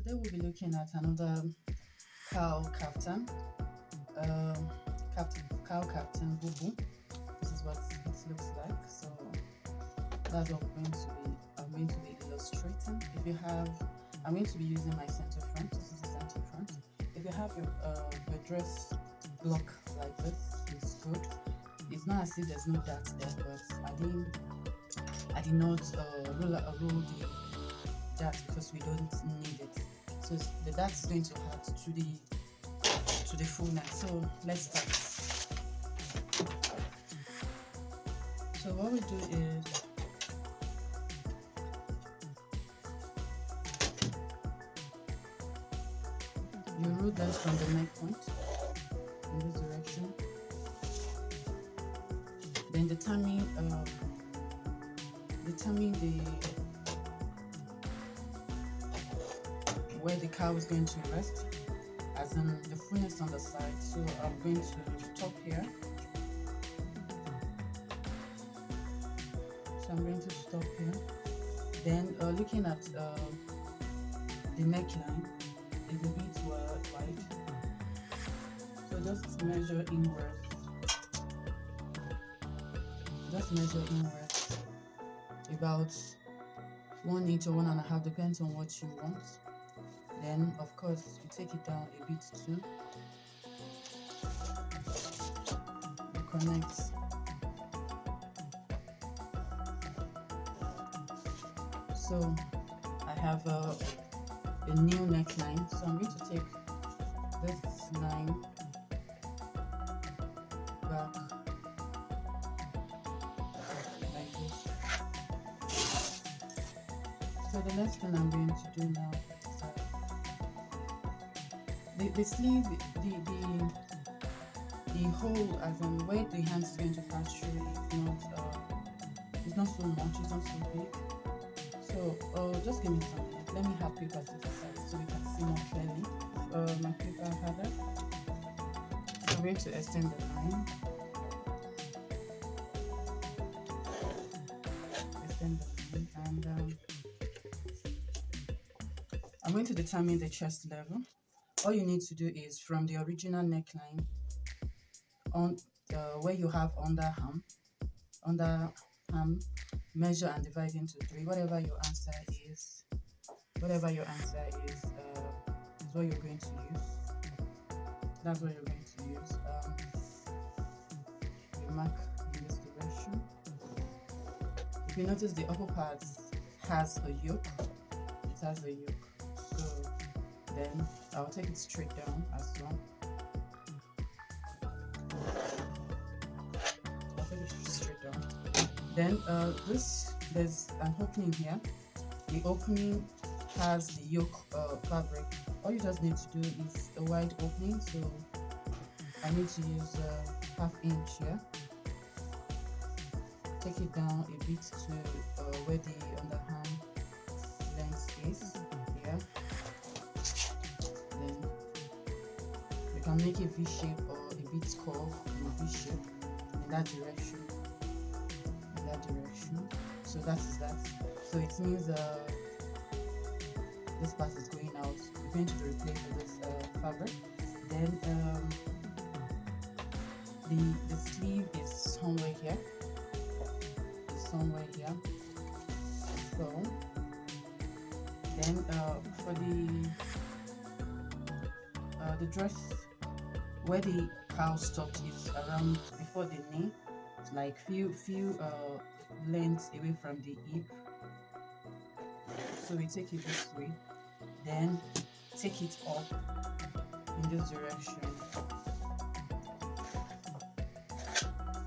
today we'll be looking at another cow kaftan, um, cow kaftan bubu. This is what it looks like. So that's what I'm going to be illustrating. If you have, I'm going to be using my center front. This is the center front. If you have your dress block like this, it's good. It's not as if there's no darts there, but I did not roll the dart because we don't need it. So the dart is going to add to the full neck. So let's start. So what we do is you roll that from the neck point in this direction. Then determine where the cow is going to rest, as in the fullness on the side. So I'm going to stop here. So I'm going to stop here. Then looking at the neckline is a bit wide. So just measure inward. Just measure inward about 1 inch or 1.5, depends on what you want. Then of course you take it down a bit too. You connect. So I have a new neckline, so I'm going to take this line back like this. So the next thing I'm going to do now is the sleeve, the hole, as in where the hand is going to pass through, it's not so much, it's not so big. So just give me some minute. Let me have paper to the side so we can see more clearly. My paper had it. So I'm going to extend the line. Extend the line, and I'm going to determine the chest level. All you need to do is from the original neckline on where you have underarm, measure and divide into 3. Whatever your answer is, is what you're going to use. That's what you're going to use. You mark in this direction. If you notice, the upper part has a yoke. It has a yoke. So then I'll take it straight down as well. I'll take it straight down. Then there's an opening here. The opening has the yoke fabric. All you just need to do is a wide opening. So I need to use 1/2 inch here. Take it down a bit to where the underarm length is here. Then you can make a V shape or a bit curve in a V shape in that direction. So that is that. So it means this part is going out. We're going to be replaced with this fabric. Then the sleeve is somewhere here. So then for the dress, where the cow stopped is around before the knee, like few lengths away from the hip. So we take it this way, then take it up in this direction,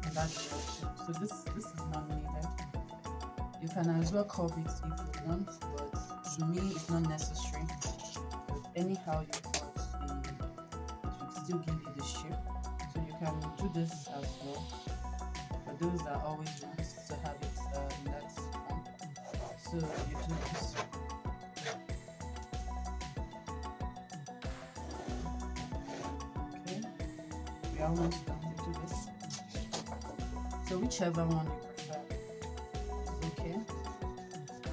in that direction. So this is not needed. You can as well curve it if you want, but to me it's not necessary. But anyhow you cut, it will still give you the shape. So you can do this as well. But those that always want to have it in that form. So you do this. Okay, we are almost done. You do this. So whichever one you prefer is okay.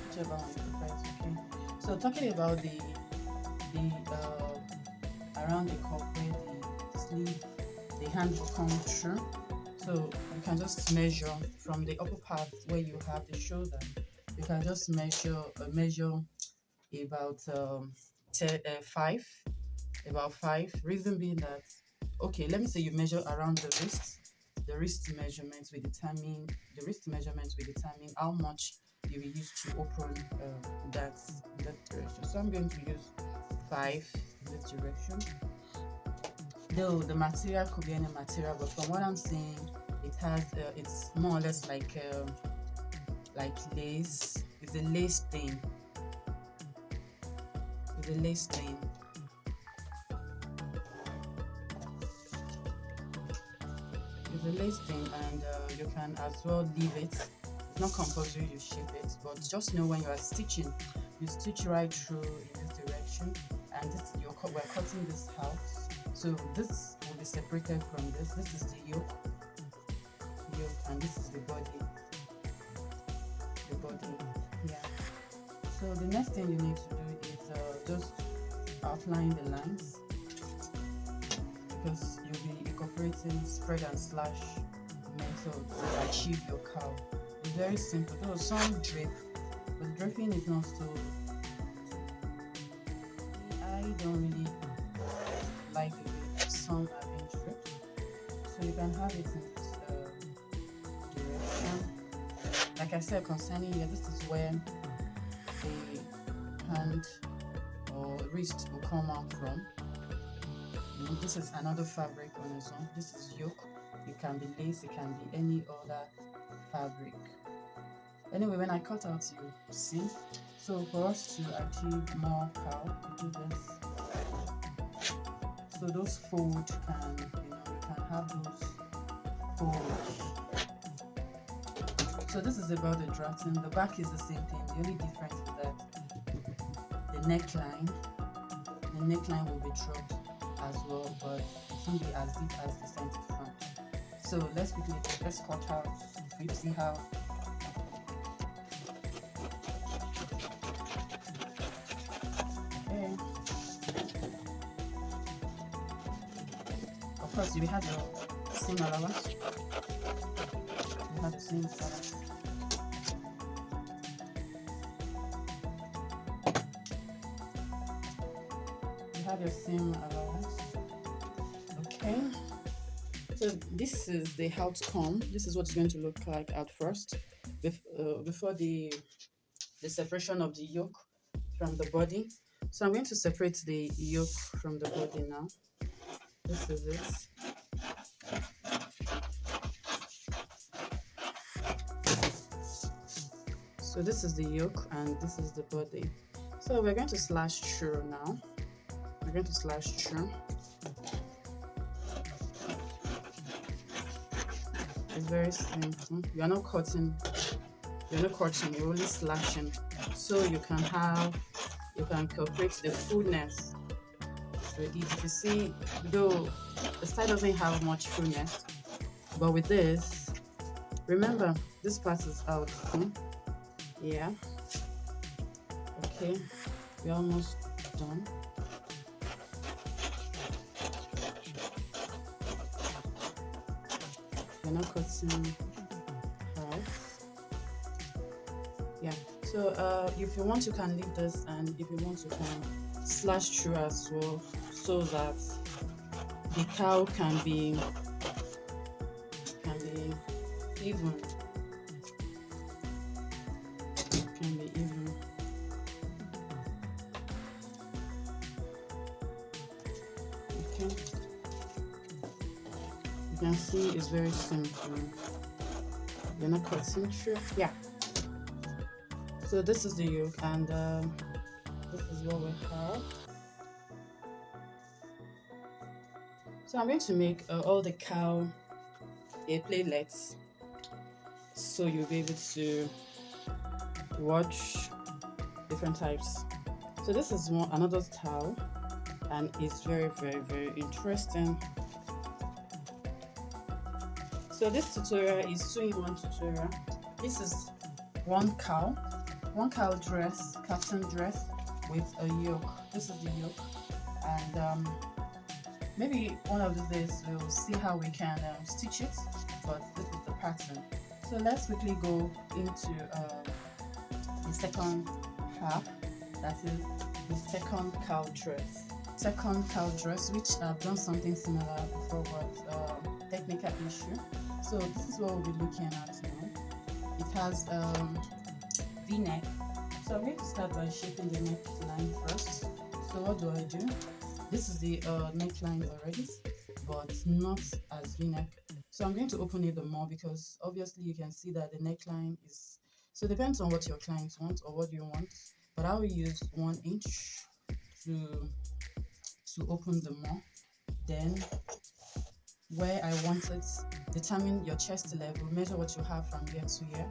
Whichever one you prefer is okay. So talking about the the around the cup where the sleeve, the hand will come through. So you can just measure from the upper part where you have the shoulder. You can just measure about 5, about 5. Reason being that, okay, let me say you measure around the wrist. The wrist measurements will determine how much you will use to open that direction. So I'm going to use 5 in this direction. Though the material could be any material, but from what I'm seeing, it has it's more or less like lace. It's a lace thing. It's a lace thing. It's a lace thing, and you can as well leave it. It's not compulsory you shape it, but just know when you are stitching, you stitch right through in this direction, and this we're cutting this out. So this will be separated from this. This is the yoke, and this is the body. Yeah. So the next thing you need to do is just outline the lines, because you'll be incorporating spread and slash method to achieve your cowl. It's very simple. Though some drape, but draping is not so. I don't really like the way some are being draped, so you can have it in this direction. Like I said, concerning here, this is where the hand or wrist will come out from. This is another fabric on its own. This is yoke. It can be lace, it can be any other fabric. Anyway, when I cut out, you see. So for us to achieve more cowl, we do this. So those folds can, you can have those folds. So this is about the drafting. The back is the same thing. The only difference is that the neckline will be dropped as well, but it won't be as deep as the center front. So let's cut out. You see how. Okay. Of course, we have the seam allowance. We have the seam allowance. You have your seam allowance. Okay. So this is the outcome. This is what it's going to look like at first, before the separation of the yoke from the body. So I'm going to separate the yoke from the body now. This is it. So this is the yoke and this is the body. So we're going to slash through now. We're going to slash through. It's very simple. You're not cutting, you're only slashing. So you can incorporate the fullness. So if you see, though the style doesn't have much fullness, but with this, remember this part is out. Yeah. Okay, we're almost done. We're not cutting half. Yeah. So if you want, you can leave this, and if you want, you can slash through as well, so that the cowl can be even. Okay. You can see it's very simple. You're not cutting through. Yeah. So this is the yoke, and this is what we have. So I'm going to make all the cowl playlets, so you'll be able to watch different types. So this is another style, and it's very, very, very interesting. So this tutorial is 2-in-1 tutorial. This is one cowl dress, kaftan dress, with a yoke. This is the yoke, and maybe one of these days we'll see how we can stitch it, but this is the pattern. So let's quickly go into the second half, that is the second cowl dress. Second cowl dress, which I've done something similar before, but technical issue. So this is what we'll be looking at now. It has v-neck. So I'm going to start by shaping the neckline first. So what do I do? This is the neckline already, but not as v-neck. So I'm going to open it more because obviously you can see that the neckline is, so it depends on what your clients want or what you want, but I will use 1 inch to open the more. Then where I want it, determine your chest level, measure what you have from here to here,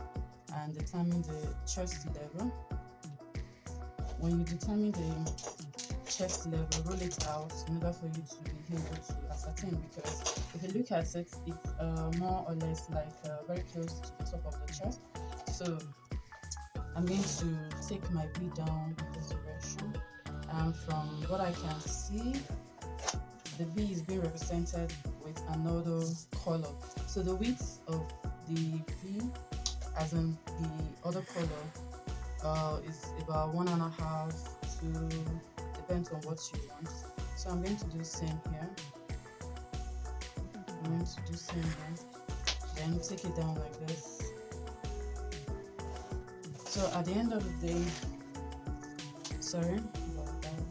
and determine the chest level. When you determine the chest level, roll it out in order for you to be able to ascertain, because if you look at it, it's more or less like very close to the top of the chest. So I'm going to take my V down in this direction, and from what I can see, the V is being represented with another color. So the width of the V, as in the other color, is about 1.5 to, depends on what you want. So I'm going to do the same here. I'm going to do same here. Then take it down like this. So at the end of the day, sorry about that.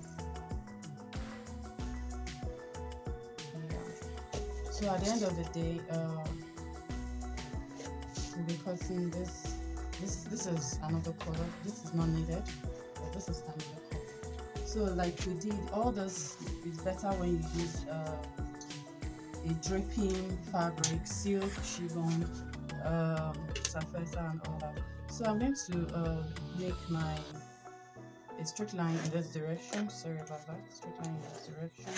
Yeah. So at the end of the day, we'll be cutting this. This is another color. This is not needed, but this is another color. So like we did, all this is better when you use a draping fabric, silk, chiffon, surfacer and all that. So I'm going to make a straight line in this direction. Sorry about that. Straight line in this direction.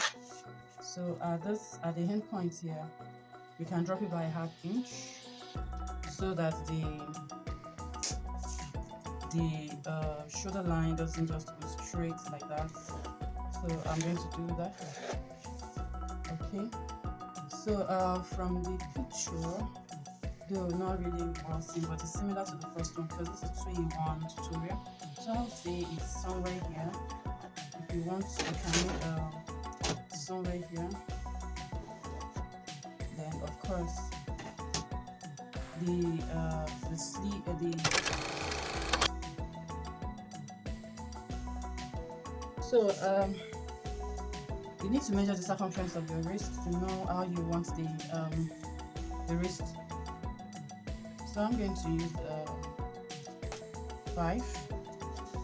So at the end point here, we can drop it by 1/2 inch so that the shoulder line doesn't just go straight like that. So I'm going to do that. Okay. So from the picture, though not really well seen, but it's similar to the first one because this is 2-in-1 tutorial. So I'll say it's somewhere here. If you want, you can make somewhere here. Then of course the sleeve, so you need to measure the circumference of your wrist to know how you want the wrist. So I'm going to use 5,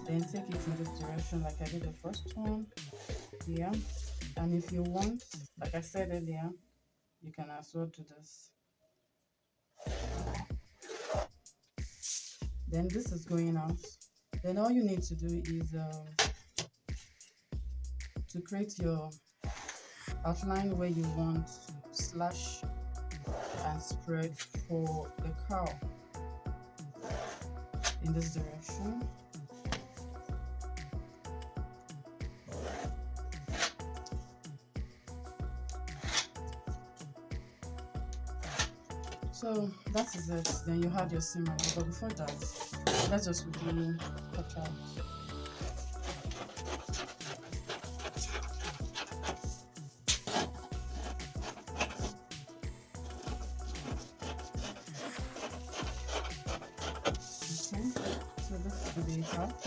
then take it in this direction like I did the first one. Yeah, and if you want, like I said earlier, you can as well do this. Then this is going out. Then all you need to do is to create your outline where you want to slash and spread for the cowl in this direction. So that is it. Then you have your seam ready. But before that, let's just quickly cut out. Okay, so this is the base part.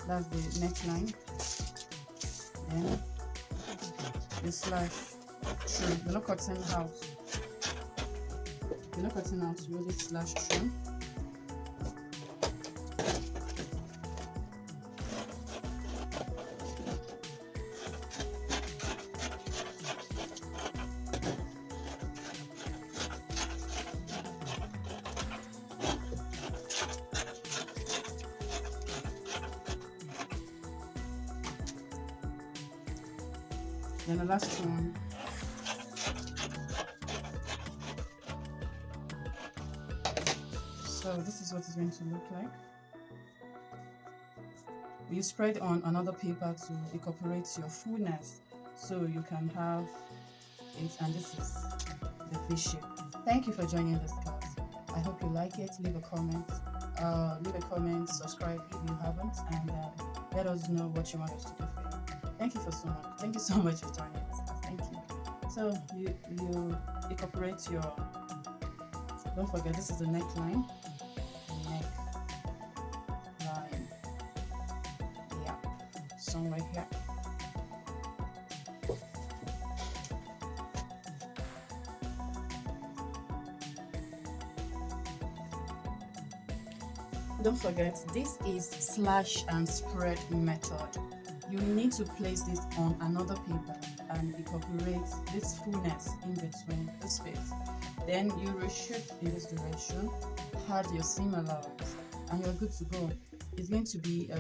That's the neckline. Then the slash through. You're not cutting out. You're not cutting out. You only slash through. Then the last one. So this is what it's going to look like. You spread on another paper to incorporate your fullness so you can have it, and this is the V shape. Thank you for joining this class. I hope you like it. Leave a comment, subscribe if you haven't, and let us know what you want us to do for you. Thank you for so much. Thank you so much for joining this class. Thank you. So you incorporate your. Don't forget, this is the neckline. Neckline. Yeah, somewhere here. Don't forget, this is slash and spread method. You need to place this on another paper and incorporate this fullness in between the space. Then you reshoot in this direction, add your seam allowance, and you're good to go. It's going to be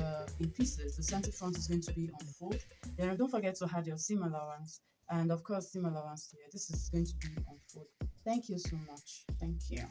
in pieces. The center front is going to be on fold. Then don't forget to add your seam allowance, and of course seam allowance here. This is going to be on fold. Thank you so much. Thank you.